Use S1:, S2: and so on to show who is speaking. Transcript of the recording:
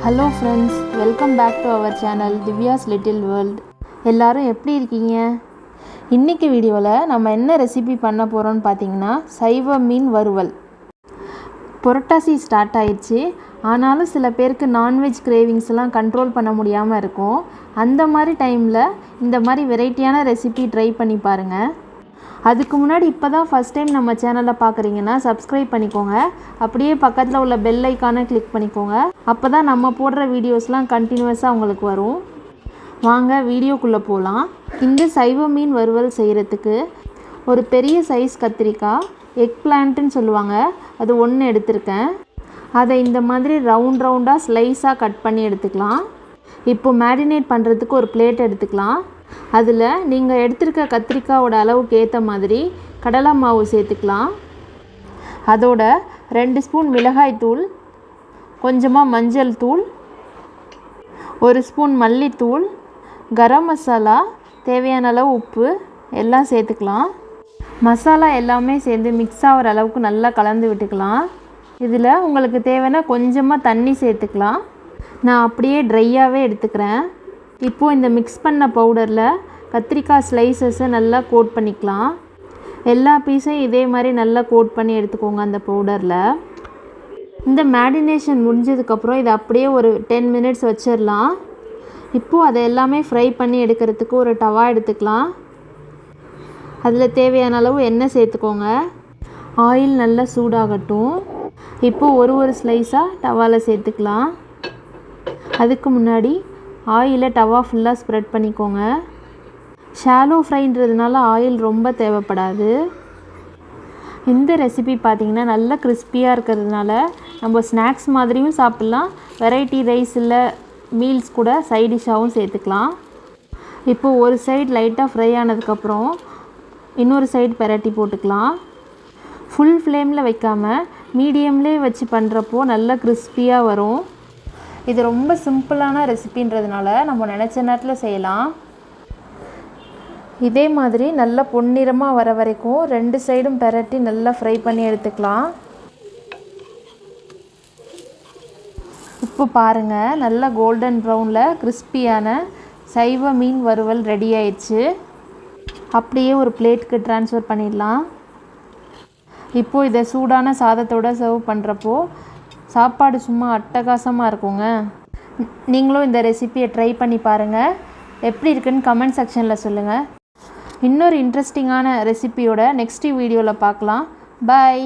S1: Hello friends, welcome back to our channel Divya's little world. எல்லோரும் எப்படி இருக்கீங்க? இன்றைக்கி வீடியோவில் நம்ம என்ன ரெசிபி பண்ண போகிறோன்னு பார்த்தீங்கன்னா சைவ மீன் வறுவல். புரட்டாசி ஸ்டார்ட் ஆயிடுச்சு. ஆனாலும் சில பேருக்கு நான்வெஜ் கிரேவிங்ஸ்லாம் கண்ட்ரோல் பண்ண முடியாமல் இருக்கும். அந்த மாதிரி டைமில் இந்த மாதிரி வெரைட்டியான ரெசிபி ட்ரை பண்ணி பாருங்கள். அதுக்கு முன்னாடி இப்போ தான் ஃபஸ்ட் டைம் நம்ம சேனலை பார்க்குறீங்கன்னா சப்ஸ்கிரைப் பண்ணிக்கோங்க. அப்படியே பக்கத்தில் உள்ள பெல் ஐக்கானை கிளிக் பண்ணிக்கோங்க. அப்போ தான் நம்ம போடுற வீடியோஸ்லாம் கண்டினியூஸாக உங்களுக்கு வரும். வாங்க வீடியோக்குள்ளே போகலாம். இந்த சைவ மீன் வறுவல் செய்கிறதுக்கு ஒரு பெரிய சைஸ் கத்திரிக்காய், எக் பிளான்ட்டுன்னு சொல்லுவாங்க, அது 1 எடுத்திருக்கேன். அதை இந்த மாதிரி ரவுண்டாக ஸ்லைஸாக கட் பண்ணி எடுத்துக்கலாம். இப்போ மேரினேட் பண்ணுறதுக்கு ஒரு பிளேட் எடுத்துக்கலாம். அதில் நீங்கள் எடுத்திருக்க கத்திரிக்காயோட அளவுக்கு ஏற்ற மாதிரி கடலை மாவு சேர்த்துக்கலாம். அதோட 2 ஸ்பூன் மிளகாய் தூள், கொஞ்சமாக மஞ்சள் தூள், 1 ஸ்பூன் மல்லித்தூள், கரம் மசாலா, தேவையான அளவு உப்பு எல்லாம் சேர்த்துக்கலாம். மசாலா எல்லாமே சேர்ந்து மிக்ஸ் ஆகிற அளவுக்கு நல்லா கலந்து விட்டுக்கலாம். இதில் உங்களுக்கு தேவைன்னா கொஞ்சமாக தண்ணி சேர்த்துக்கலாம். நான் அப்படியே ட்ரையாகவே எடுத்துக்கிறேன். இப்போது இந்த மிக்ஸ் பண்ண பவுடரில் கத்திரிக்காய் ஸ்லைசஸை நல்லா கோட் பண்ணிக்கலாம். எல்லா பீஸையும் இதே மாதிரி நல்லா கோட் பண்ணி எடுத்துக்கோங்க அந்த பவுடரில். இந்த மேரினேஷன் முடிஞ்சதுக்கப்புறம் இதை அப்படியே ஒரு 10 மினிட்ஸ் வச்சிடலாம். இப்போது அதை எல்லாமே ஃப்ரை பண்ணி எடுக்கிறதுக்கு ஒரு டவா எடுத்துக்கலாம். அதில் தேவையான அளவு எண்ணெய் சேர்த்துக்கோங்க. ஆயில் நல்லா சூடாகட்டும். இப்போது ஒரு ஸ்லைஸாக டவாவில் சேர்த்துக்கலாம். அதுக்கு முன்னாடி ஆயிலை டவா ஃபுல்லாக ஸ்ப்ரெட் பண்ணிக்கோங்க. ஷாலோ ஃப்ரைன்றதுனால ஆயில் ரொம்ப தேவைப்படாது. இந்த ரெசிபி பார்த்திங்கன்னா நல்லா கிறிஸ்பியாக இருக்கிறதுனால நம்ம ஸ்நாக்ஸ் மாதிரியும் சாப்பிட்லாம், வெரைட்டி ரைஸ் இல்லை மீல்ஸ் கூட சைட் டிஷ்ஷாகவும் சேர்த்துக்கலாம். இப்போது ஒரு சைடு லைட்டாக ஃப்ரை ஆனதுக்கப்புறம் இன்னொரு சைடு பெரட்டி போட்டுக்கலாம். ஃபுல் ஃப்ளேமில் வைக்காமல் மீடியம்லேயே வச்சு பண்ணுறப்போ நல்லா கிறிஸ்பியாக வரும். இது ரொம்ப சிம்பிளான ரெசிபின்றதுனால நம்ம நினச்ச நேரத்தில் செய்யலாம். இதே மாதிரி நல்லா பொன்னிறமாக வர வரைக்கும் 2 சைடும் பெரட்டி நல்லா ஃப்ரை பண்ணி எடுத்துக்கலாம். இப்போ பாருங்கள், நல்லா கோல்டன் ப்ரௌனில் கிறிஸ்பியான சைவ மீன் வறுவல் ரெடி ஆயிடுச்சு. அப்படியே ஒரு பிளேட்டுக்கு ட்ரான்ஸ்ஃபர் பண்ணிடலாம். இப்போது இதை சூடான சாதத்தோடு சர்வ் பண்ணுறப்போ சாப்பாடு சும்மா அட்டகாசமாக இருக்குங்க. நீங்களும் இந்த ரெசிபியை ட்ரை பண்ணி பாருங்கள். எப்படி இருக்குன்னு கமெண்ட் செக்ஷனில் சொல்லுங்கள். இன்னொரு இன்ட்ரெஸ்டிங்கான ரெசிபியோட நெக்ஸ்ட் வீடியோவில் பார்க்கலாம். பாய்.